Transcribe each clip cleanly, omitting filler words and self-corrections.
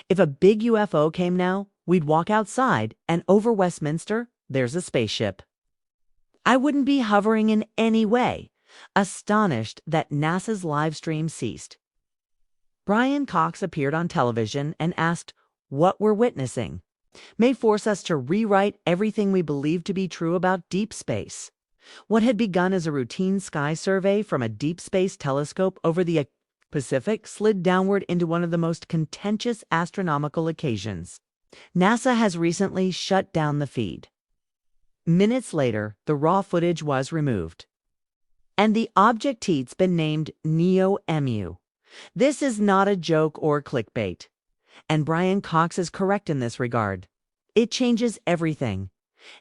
If a big UFO came now, we'd walk outside, and over Westminster, there's a spaceship. I wouldn't be hovering in any way, astonished that NASA's live stream ceased. Brian Cox appeared on television and asked, "What we're witnessing may force us to rewrite everything we believe to be true about deep space." What had begun as a routine sky survey from a deep space telescope over the Pacific slid downward into one of the most contentious astronomical occasions. NASA has recently shut down the feed. Minutes later, the raw footage was removed. And the object-te's been named Neo-Oumuamua. This is not a joke or clickbait. And Brian Cox is correct in this regard. It changes everything.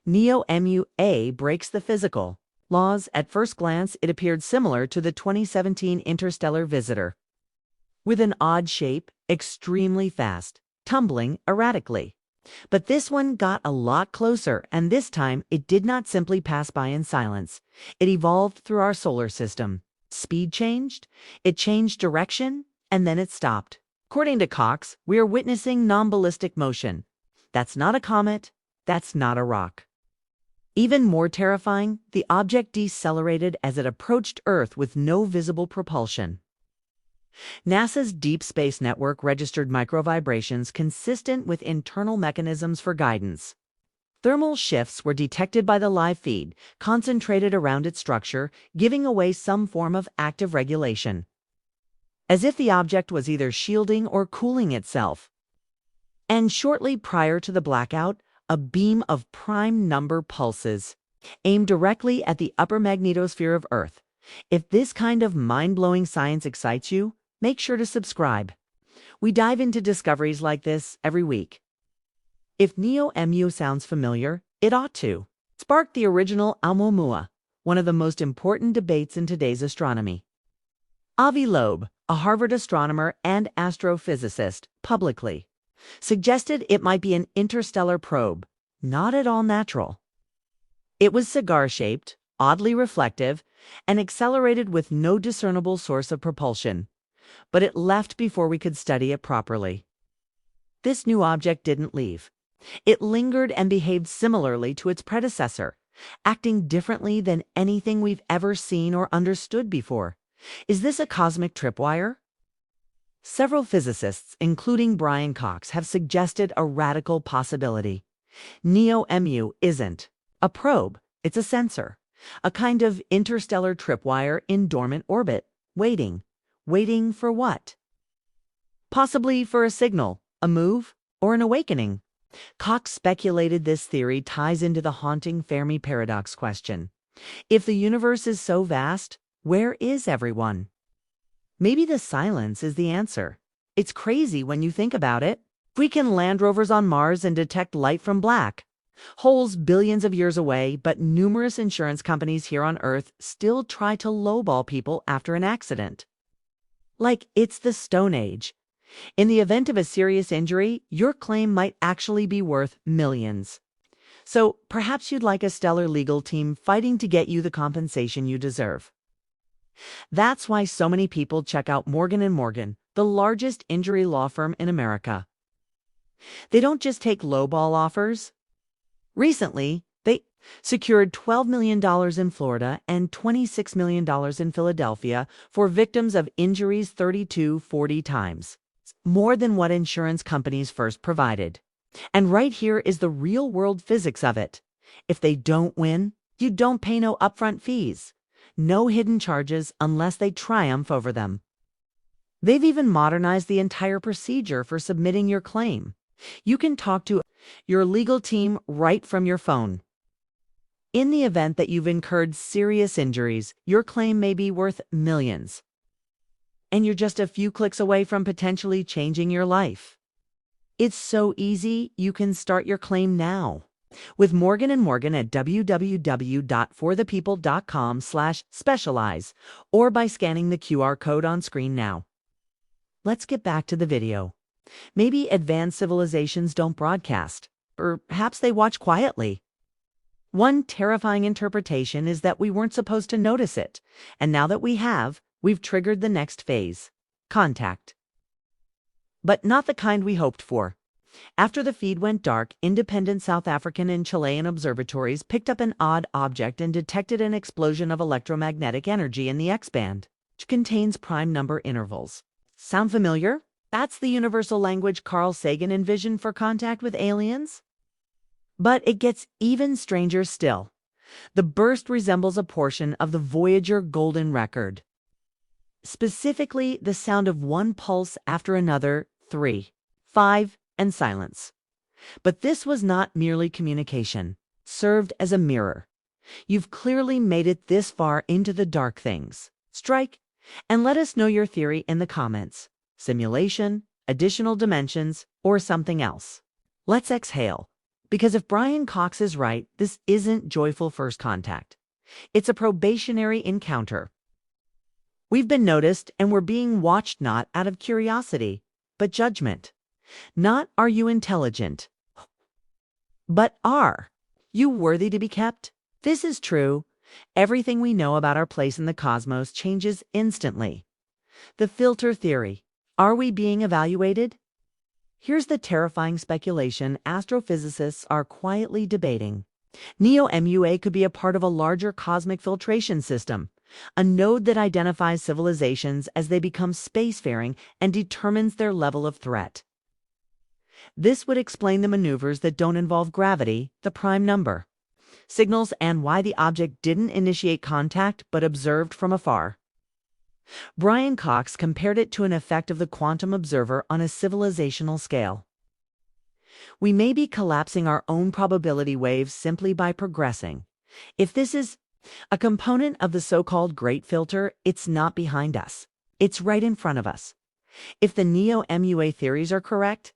Neo-Oumuamua breaks the physical laws. At first glance, it appeared similar to the 2017 Interstellar visitor, with an odd shape, extremely fast, tumbling erratically. But this one got a lot closer, and this time it did not simply pass by in silence. It evolved through our solar system. Speed changed, it changed direction, and then it stopped. According to Cox, we are witnessing non-ballistic motion. That's not a comet, that's not a rock. Even more terrifying, the object decelerated as it approached Earth with no visible propulsion. NASA's Deep Space Network registered microvibrations consistent with internal mechanisms for guidance. Thermal shifts were detected by the live feed, concentrated around its structure, giving away some form of active regulation, as if the object was either shielding or cooling itself. And shortly prior to the blackout, a beam of prime number pulses aimed directly at the upper magnetosphere of Earth. If this kind of mind-blowing science excites you, make sure to subscribe. We dive into discoveries like this every week. If Neo-Oumuamua sounds familiar, it ought to. Sparked the original Oumuamua, one of the most important debates in today's astronomy. Avi Loeb, a Harvard astronomer and astrophysicist, publicly suggested it might be an interstellar probe, not at all natural. It was cigar-shaped, oddly reflective, and accelerated with no discernible source of propulsion, but it left before we could study it properly. This new object didn't leave. It lingered and behaved similarly to its predecessor, acting differently than anything we've ever seen or understood before. Is this a cosmic tripwire? Several physicists, including Brian Cox, have suggested a radical possibility. Neo-Oumuamua isn't a probe, it's a sensor, a kind of interstellar tripwire in dormant orbit, waiting. Waiting for what? Possibly for a signal, a move, or an awakening. Cox speculated this theory ties into the haunting Fermi paradox question. If the universe is so vast, where is everyone? Maybe the silence is the answer. It's crazy when you think about it. We can land rovers on Mars and detect light from black holes billions of years away, but numerous insurance companies here on Earth still try to lowball people after an accident. Like it's the Stone Age. In the event of a serious injury, your claim might actually be worth millions. So perhaps you'd like a stellar legal team fighting to get you the compensation you deserve. That's why so many people check out Morgan & Morgan, the largest injury law firm in America. They don't just take lowball offers. Recently, they secured $12 million in Florida and $26 million in Philadelphia for victims of injuries 40 times, more than what insurance companies first provided. And right here is the real-world physics of it. If they don't win, you don't pay no upfront fees. No hidden charges unless they triumph over them. They've even modernized the entire procedure for submitting your claim. You can talk to your legal team right from your phone. In the event that you've incurred serious injuries, your claim may be worth millions. And you're just a few clicks away from potentially changing your life. It's so easy, you can start your claim now. With Morgan & Morgan at www.forthepeople.com/specialize or by scanning the QR code on screen now. Let's get back to the video. Maybe advanced civilizations don't broadcast. Perhaps they watch quietly. One terrifying interpretation is that we weren't supposed to notice it, and now that we have, we've triggered the next phase: contact. but not the kind we hoped for. After the feed went dark, independent South African and Chilean observatories picked up an odd object and detected an explosion of electromagnetic energy in the X-band, which contains prime number intervals. Sound familiar? That's the universal language Carl Sagan envisioned for contact with aliens. But it gets even stranger still. The burst resembles a portion of the Voyager golden record. Specifically, the sound of one pulse after another, 3, 5, and silence. But this was not merely communication. It served as a mirror. You've clearly made it this far into the dark things. Strike, and let us know your theory in the comments. Simulation, additional dimensions, or something else. Let's exhale. Because if Brian Cox is right, this isn't joyful first contact. It's a probationary encounter. We've been noticed and we're being watched not out of curiosity, but judgment. Not are you intelligent, but are you worthy to be kept? This is true. Everything we know about our place in the cosmos changes instantly. The filter theory. Are we being evaluated? Here's the terrifying speculation astrophysicists are quietly debating. Neo-Oumuamua could be a part of a larger cosmic filtration system, a node that identifies civilizations as they become spacefaring and determines their level of threat. This would explain the maneuvers that don't involve gravity, the prime number, signals, and why the object didn't initiate contact but observed from afar. Brian Cox compared it to an effect of the quantum observer on a civilizational scale. We may be collapsing our own probability waves simply by progressing. If this is a component of the so-called Great Filter, it's not behind us. It's right in front of us. If the Neo-Oumuamua theories are correct,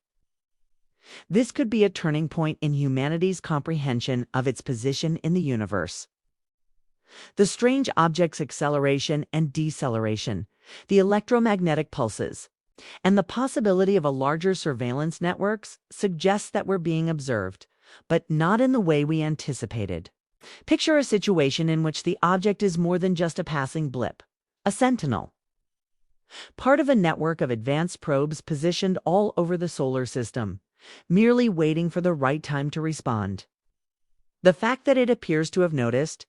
this could be a turning point in humanity's comprehension of its position in the universe. The strange object's acceleration and deceleration, the electromagnetic pulses, and the possibility of a larger surveillance networks suggests that we're being observed, but not in the way we anticipated. Picture a situation in which the object is more than just a passing blip, a sentinel. Part of a network of advanced probes positioned all over the solar system, merely waiting for the right time to respond. The fact that it appears to have noticed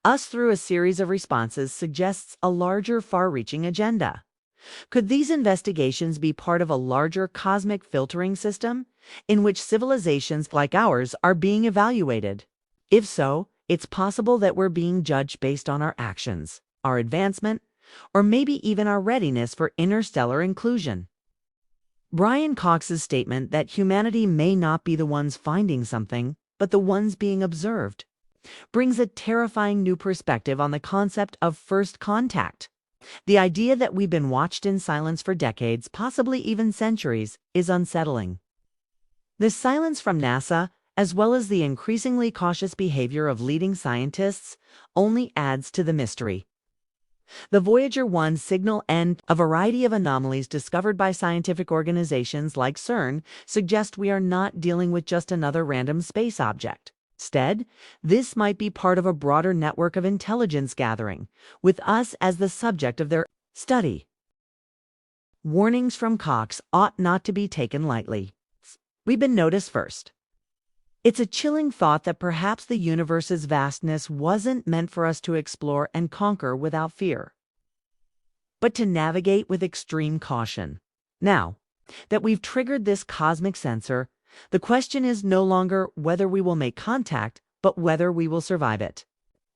us through a series of responses suggests a larger, far-reaching agenda. Could these investigations be part of a larger cosmic filtering system in which civilizations like ours are being evaluated? If so, it's possible that we're being judged based on our actions, our advancement, or maybe even our readiness for interstellar inclusion. Brian Cox's statement that humanity may not be the ones finding something, but the ones being observed, brings a terrifying new perspective on the concept of first contact. The idea that we've been watched in silence for decades, possibly even centuries, is unsettling. This silence from NASA, as well as the increasingly cautious behavior of leading scientists, only adds to the mystery. The Voyager 1 signal and a variety of anomalies discovered by scientific organizations like CERN suggest we are not dealing with just another random space object. Instead, this might be part of a broader network of intelligence gathering, with us as the subject of their study. Warnings from Cox ought not to be taken lightly. We've been noticed first. It's a chilling thought that perhaps the universe's vastness wasn't meant for us to explore and conquer without fear, but to navigate with extreme caution. Now that we've triggered this cosmic sensor, the question is no longer whether we will make contact, but whether we will survive it.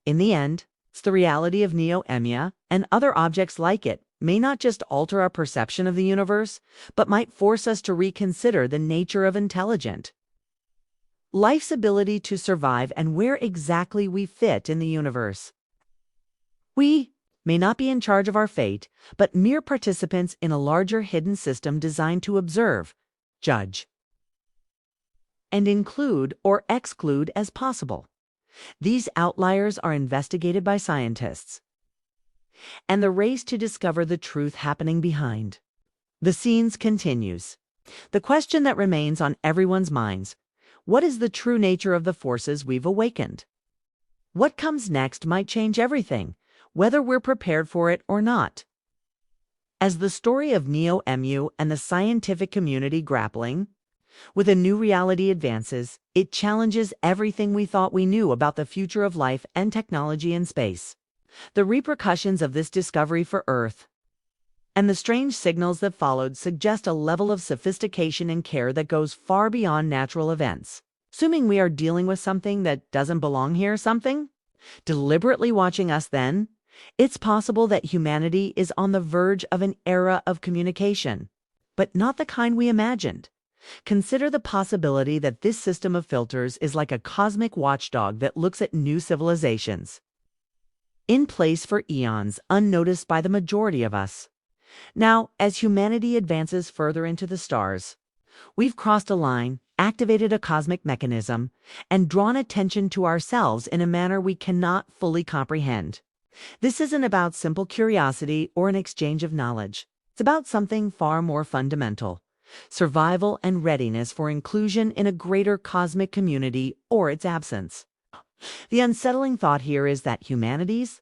In the end, it's the reality of Neo-Oumuamua and other objects like it may not just alter our perception of the universe, but might force us to reconsider the nature of intelligent life's ability to survive and where exactly we fit in the universe. We may not be in charge of our fate, but mere participants in a larger hidden system designed to observe, judge, and include or exclude as possible. These outliers are investigated by scientists, and the race to discover the truth happening behind the scenes continues. The question that remains on everyone's minds: what is the true nature of the forces we've awakened? What comes next might change everything, whether we're prepared for it or not. As the story of Neo-Oumuamua and the scientific community grappling with a new reality advances, it challenges everything we thought we knew about the future of life and technology in space. The repercussions of this discovery for Earth and the strange signals that followed suggest a level of sophistication and care that goes far beyond natural events. Assuming we are dealing with something that doesn't belong here, something deliberately watching us then, it's possible that humanity is on the verge of an era of communication, but not the kind we imagined. Consider the possibility that this system of filters is like a cosmic watchdog that looks at new civilizations, in place for eons, unnoticed by the majority of us. Now, as humanity advances further into the stars, we've crossed a line, activated a cosmic mechanism, and drawn attention to ourselves in a manner we cannot fully comprehend. This isn't about simple curiosity or an exchange of knowledge. It's about something far more fundamental: survival and readiness for inclusion in a greater cosmic community or its absence. The unsettling thought here is that humanity's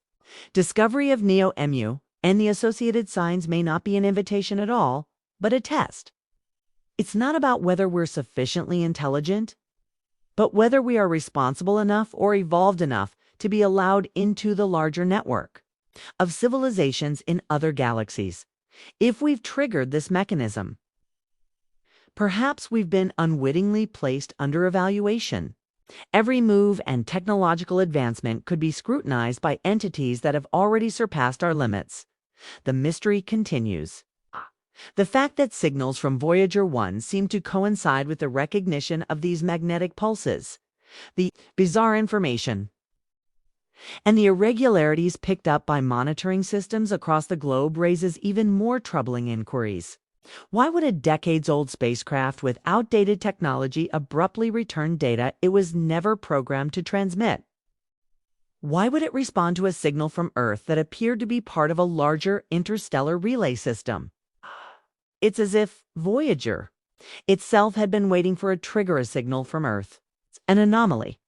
discovery of Neo-Oumuamua and the associated signs may not be an invitation at all, but a test. It's not about whether we're sufficiently intelligent, but whether we are responsible enough or evolved enough to be allowed into the larger network of civilizations in other galaxies. If we've triggered this mechanism, perhaps we've been unwittingly placed under evaluation. Every move and technological advancement could be scrutinized by entities that have already surpassed our limits. The mystery continues. The fact that signals from Voyager 1 seem to coincide with the recognition of these magnetic pulses, the bizarre information, and the irregularities picked up by monitoring systems across the globe raises even more troubling inquiries. Why would a decades-old spacecraft with outdated technology abruptly return data it was never programmed to transmit? Why would it respond to a signal from Earth that appeared to be part of a larger interstellar relay system? It's as if Voyager itself had been waiting for a signal from Earth, an anomaly,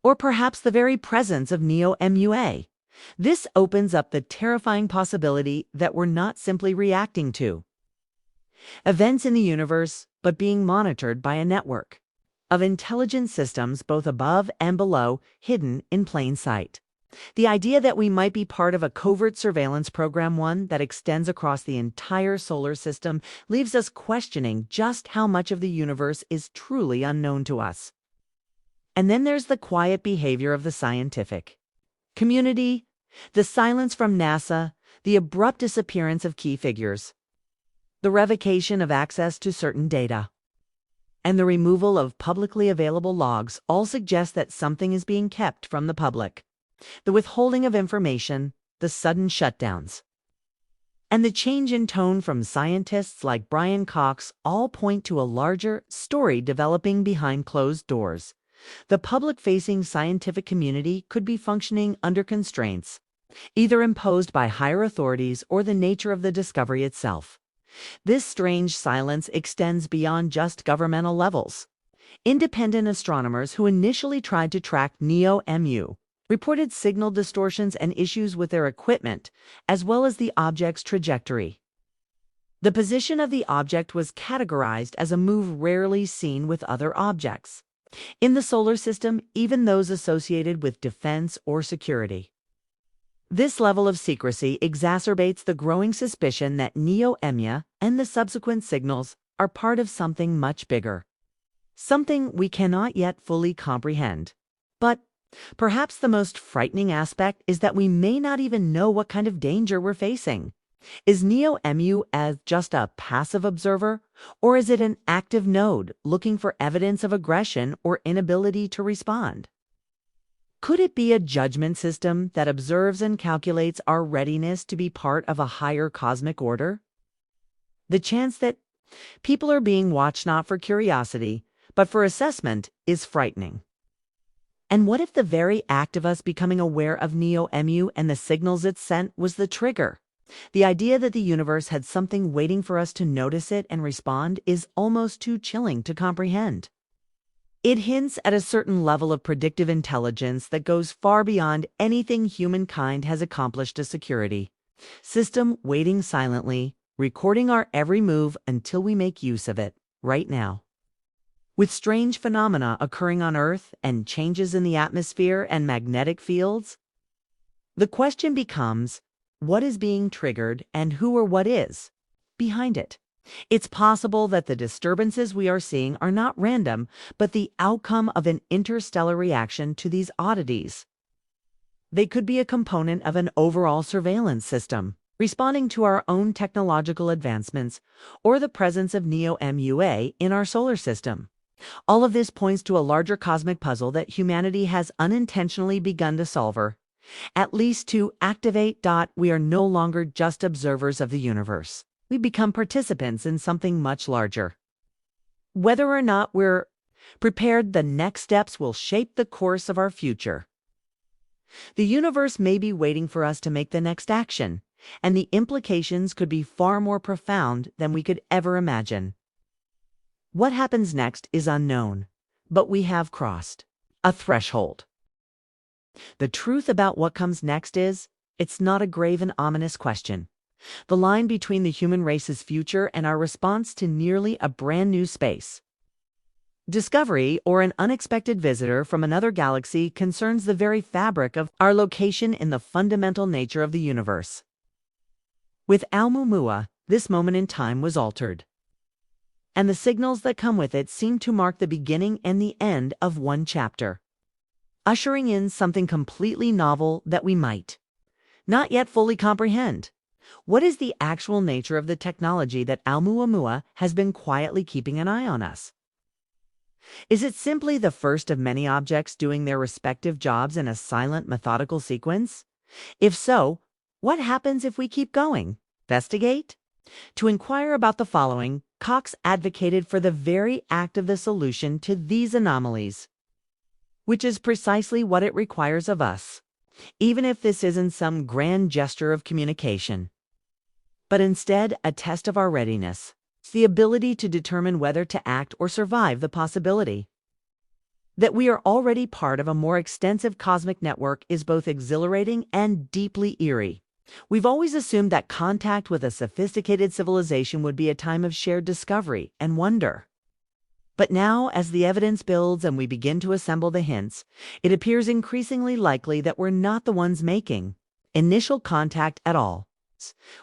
or perhaps the very presence of Neo-Oumuamua. This opens up the terrifying possibility that we're not simply reacting to events in the universe, but being monitored by a network of intelligent systems both above and below, hidden in plain sight. The idea that we might be part of a covert surveillance program, one that extends across the entire solar system, leaves us questioning just how much of the universe is truly unknown to us. And then there's the quiet behavior of the scientific community, the silence from NASA, the abrupt disappearance of key figures, the revocation of access to certain data, and the removal of publicly available logs all suggest that something is being kept from the public. The withholding of information, the sudden shutdowns, and the change in tone from scientists like Brian Cox all point to a larger story developing behind closed doors. The public-facing scientific community could be functioning under constraints, either imposed by higher authorities or the nature of the discovery itself. This strange silence extends beyond just governmental levels. Independent astronomers who initially tried to track Neo-Oumuamua reported signal distortions and issues with their equipment, as well as the object's trajectory. The position of the object was categorized as a move rarely seen with other objects in the solar system, even those associated with defense or security. This level of secrecy exacerbates the growing suspicion that Neo-Oumuamua and the subsequent signals are part of something much bigger, something we cannot yet fully comprehend. But perhaps the most frightening aspect is that we may not even know what kind of danger we're facing. Is Neo-Oumuamua as just a passive observer, or is it an active node looking for evidence of aggression or inability to respond? Could it be a judgment system that observes and calculates our readiness to be part of a higher cosmic order? The chance that people are being watched not for curiosity, but for assessment is frightening. And what if the very act of us becoming aware of Neo-Oumuamua and the signals it sent was the trigger? The idea that the universe had something waiting for us to notice it and respond is almost too chilling to comprehend. It hints at a certain level of predictive intelligence that goes far beyond anything humankind has accomplished to security. System waiting silently, recording our every move until we make use of it, right now. With strange phenomena occurring on Earth and changes in the atmosphere and magnetic fields, the question becomes, what is being triggered and who or what is behind it? It's possible that the disturbances we are seeing are not random, but the outcome of an interstellar reaction to these oddities. They could be a component of an overall surveillance system, responding to our own technological advancements, or the presence of Neo-Oumuamua in our solar system. All of this points to a larger cosmic puzzle that humanity has unintentionally begun to solve, at least to activate. We are no longer just observers of the universe. We become participants in something much larger. Whether or not we're prepared, the next steps will shape the course of our future. The universe may be waiting for us to make the next action, and the implications could be far more profound than we could ever imagine. What happens next is unknown, but we have crossed a threshold. The truth about what comes next is, it's not a grave and ominous question. The line between the human race's future and our response to nearly a brand new space discovery or an unexpected visitor from another galaxy concerns the very fabric of our location in the fundamental nature of the universe. With Oumuamua, this moment in time was altered, and the signals that come with it seem to mark the beginning and the end of one chapter, ushering in something completely novel that we might not yet fully comprehend. What is the actual nature of the technology that Oumuamua has been quietly keeping an eye on us? Is it simply the first of many objects doing their respective jobs in a silent, methodical sequence? If so, what happens if we keep going? Investigate? To inquire about the following, Cox advocated for the very act of the solution to these anomalies, which is precisely what it requires of us, even if this isn't some grand gesture of communication, but instead a test of our readiness. The ability to determine whether to act or survive the possibility that we are already part of a more extensive cosmic network is both exhilarating and deeply eerie. We've always assumed that contact with a sophisticated civilization would be a time of shared discovery and wonder. But now, as the evidence builds and we begin to assemble the hints, it appears increasingly likely that we're not the ones making initial contact at all.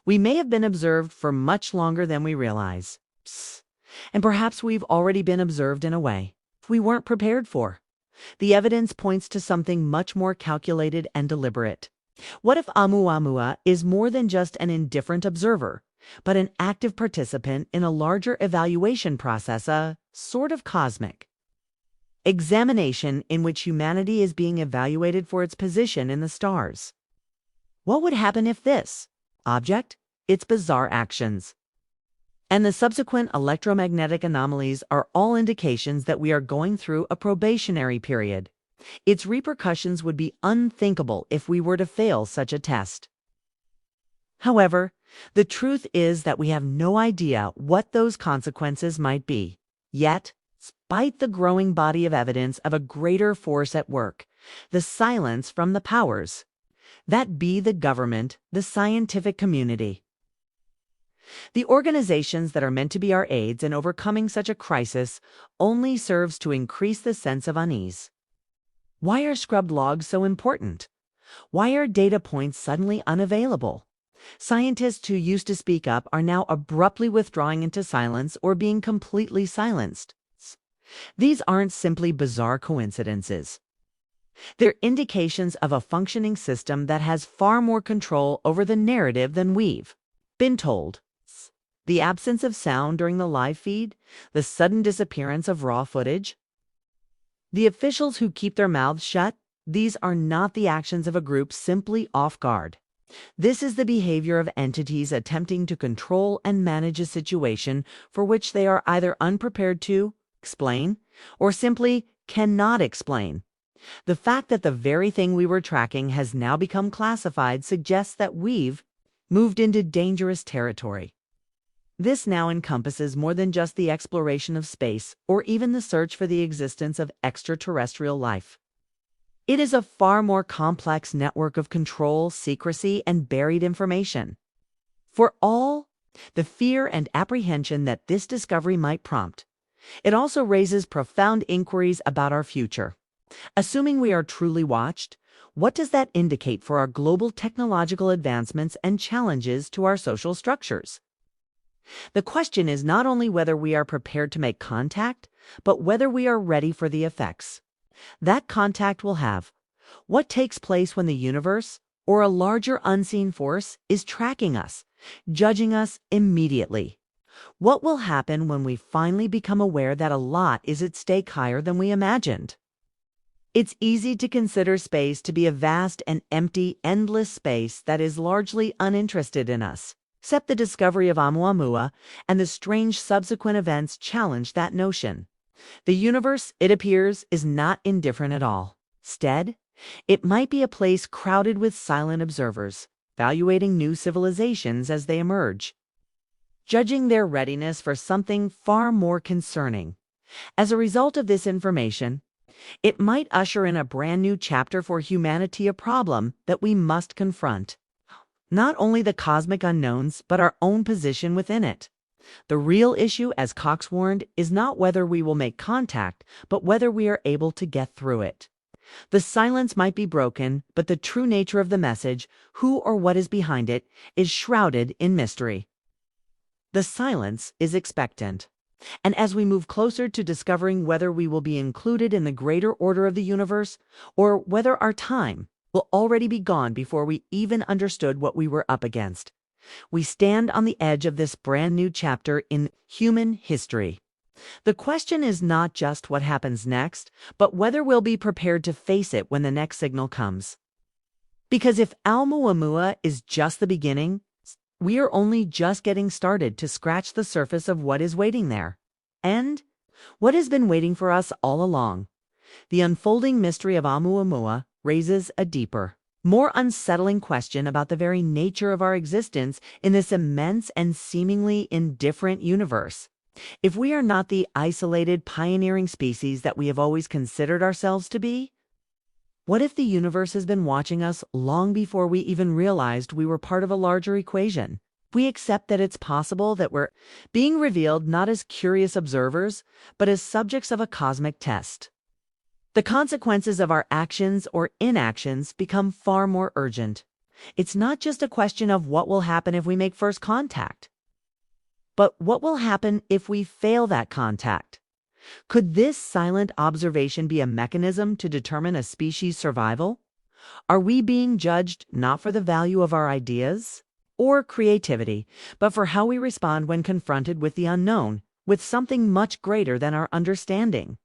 We may have been observed for much longer than we realize. And perhaps we've already been observed in a way we weren't prepared for. The evidence points to something much more calculated and deliberate. What if Oumuamua is more than just an indifferent observer, but an active participant in a larger evaluation process, a sort of cosmic examination in which humanity is being evaluated for its position in the stars? What would happen if this object, its bizarre actions, and the subsequent electromagnetic anomalies are all indications that we are going through a probationary period? Its repercussions would be unthinkable if we were to fail such a test. However, the truth is that we have no idea what those consequences might be. Yet, despite the growing body of evidence of a greater force at work, the silence from the powers that be the government, the scientific community, the organizations that are meant to be our aides in overcoming such a crisis, only serves to increase the sense of unease. Why are scrubbed logs so important? Why are data points suddenly unavailable? Scientists who used to speak up are now abruptly withdrawing into silence or being completely silenced. These aren't simply bizarre coincidences. They're indications of a functioning system that has far more control over the narrative than we've been told. The absence of sound during the live feed, the sudden disappearance of raw footage, the officials who keep their mouths shut, these are not the actions of a group simply off guard. This is the behavior of entities attempting to control and manage a situation for which they are either unprepared to explain or simply cannot explain. The fact that the very thing we were tracking has now become classified suggests that we've moved into dangerous territory. This now encompasses more than just the exploration of space or even the search for the existence of extraterrestrial life. It is a far more complex network of control, secrecy, and buried information. For all the fear and apprehension that this discovery might prompt, it also raises profound inquiries about our future. Assuming we are truly watched, what does that indicate for our global technological advancements and challenges to our social structures? The question is not only whether we are prepared to make contact, but whether we are ready for the effects that contact will have. What takes place when the universe, or a larger unseen force, is tracking us, judging us immediately? What will happen when we finally become aware that a lot is at stake higher than we imagined? It's easy to consider space to be a vast and empty, endless space that is largely uninterested in us. Except the discovery of Oumuamua and the strange subsequent events challenge that notion. The universe, it appears, is not indifferent at all. Instead, it might be a place crowded with silent observers, evaluating new civilizations as they emerge, judging their readiness for something far more concerning. As a result of this information, it might usher in a brand new chapter for humanity, a problem that we must confront. Not only the cosmic unknowns, but our own position within it. The real issue, as Cox warned, is not whether we will make contact, but whether we are able to get through it. The silence might be broken, but the true nature of the message, who or what is behind it, is shrouded in mystery. The silence is expectant. And as we move closer to discovering whether we will be included in the greater order of the universe, or whether our time will already be gone before we even understood what we were up against, we stand on the edge of this brand new chapter in human history. The question is not just what happens next, but whether we'll be prepared to face it when the next signal comes. Because if Oumuamua is just the beginning, we are only just getting started to scratch the surface of what is waiting there. And what has been waiting for us all along. The unfolding mystery of Oumuamua raises a deeper, more unsettling question about the very nature of our existence in this immense and seemingly indifferent universe. If we are not the isolated, pioneering species that we have always considered ourselves to be, what if the universe has been watching us long before we even realized we were part of a larger equation? We accept that it's possible that we're being revealed not as curious observers, but as subjects of a cosmic test. The consequences of our actions or inactions become far more urgent. It's not just a question of what will happen if we make first contact, but what will happen if we fail that contact. Could this silent observation be a mechanism to determine a species' survival? Are we being judged not for the value of our ideas or creativity, but for how we respond when confronted with the unknown, with something much greater than our understanding?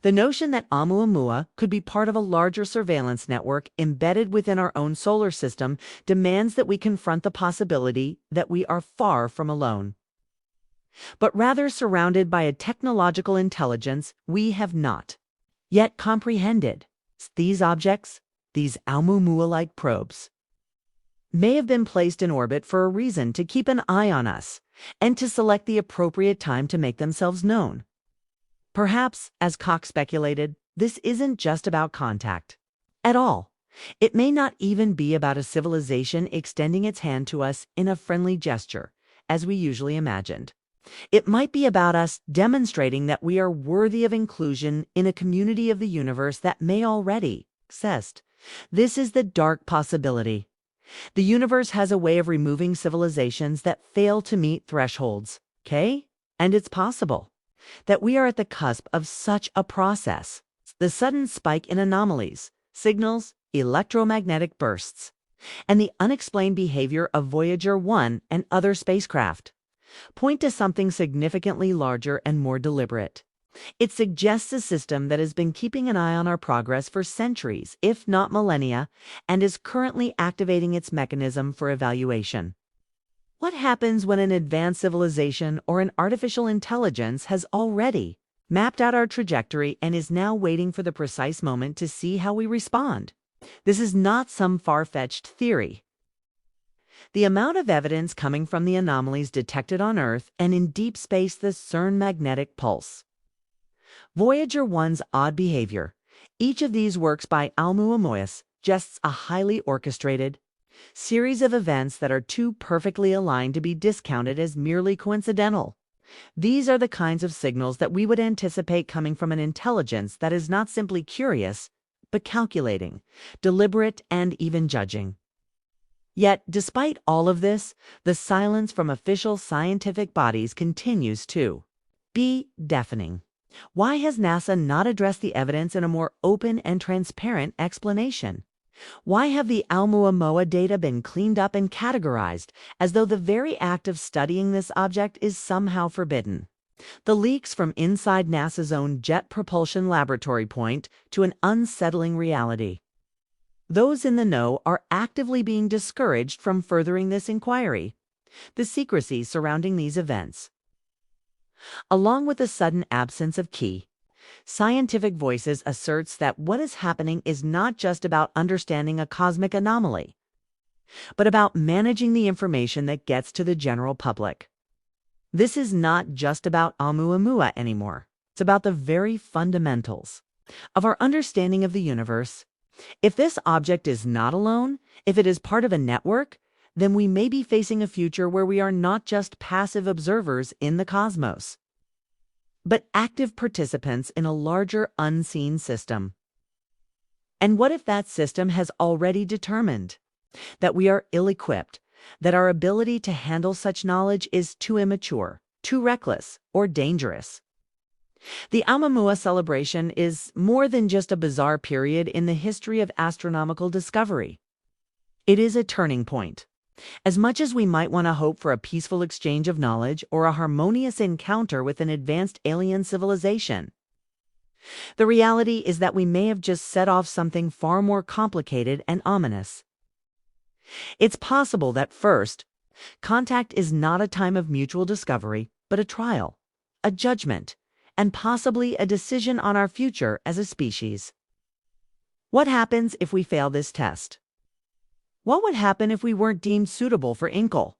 The notion that Oumuamua could be part of a larger surveillance network embedded within our own solar system demands that we confront the possibility that we are far from alone, but rather surrounded by a technological intelligence we have not yet comprehended. These objects, these Oumuamua-like probes, may have been placed in orbit for a reason, to keep an eye on us and to select the appropriate time to make themselves known. Perhaps, as Cox speculated, this isn't just about contact at all. It may not even be about a civilization extending its hand to us in a friendly gesture, as we usually imagined. It might be about us demonstrating that we are worthy of inclusion in a community of the universe that may already exist. This is the dark possibility. The universe has a way of removing civilizations that fail to meet thresholds, okay? And it's possible that we are at the cusp of such a process. The sudden spike in anomalies, signals, electromagnetic bursts, and the unexplained behavior of Voyager 1 and other spacecraft point to something significantly larger and more deliberate. It suggests a system that has been keeping an eye on our progress for centuries, if not millennia, and is currently activating its mechanism for evaluation. What happens when an advanced civilization or an artificial intelligence has already mapped out our trajectory and is now waiting for the precise moment to see how we respond? This is not some far-fetched theory. The amount of evidence coming from the anomalies detected on Earth and in deep space, the CERN magnetic pulse, Voyager 1's odd behavior, Each of these works by Oumuamua suggests a highly orchestrated series of events that are too perfectly aligned to be discounted as merely coincidental. These are the kinds of signals that we would anticipate coming from an intelligence that is not simply curious, but calculating, deliberate, and even judging. Yet, despite all of this, the silence from official scientific bodies continues to be deafening. Why has NASA not addressed the evidence in a more open and transparent explanation? Why have the Oumuamua data been cleaned up and categorized as though the very act of studying this object is somehow forbidden? The leaks from inside NASA's own Jet Propulsion Laboratory point to an unsettling reality. Those in the know are actively being discouraged from furthering this inquiry. The secrecy surrounding these events, along with the sudden absence of key scientific voices, asserts that what is happening is not just about understanding a cosmic anomaly, but about managing the information that gets to the general public. This is not just about Oumuamua anymore. It's about the very fundamentals of our understanding of the universe. If this object is not alone, if it is part of a network, then we may be facing a future where we are not just passive observers in the cosmos, but active participants in a larger unseen system. And what if that system has already determined that we are ill-equipped, that our ability to handle such knowledge is too immature, too reckless, or dangerous? The Oumuamua celebration is more than just a bizarre period in the history of astronomical discovery. It is a turning point. As much as we might want to hope for a peaceful exchange of knowledge or a harmonious encounter with an advanced alien civilization, the reality is that we may have just set off something far more complicated and ominous. It's possible that first, contact is not a time of mutual discovery, but a trial, a judgment, and possibly a decision on our future as a species. What happens if we fail this test? What would happen if we weren't deemed suitable for Inkle?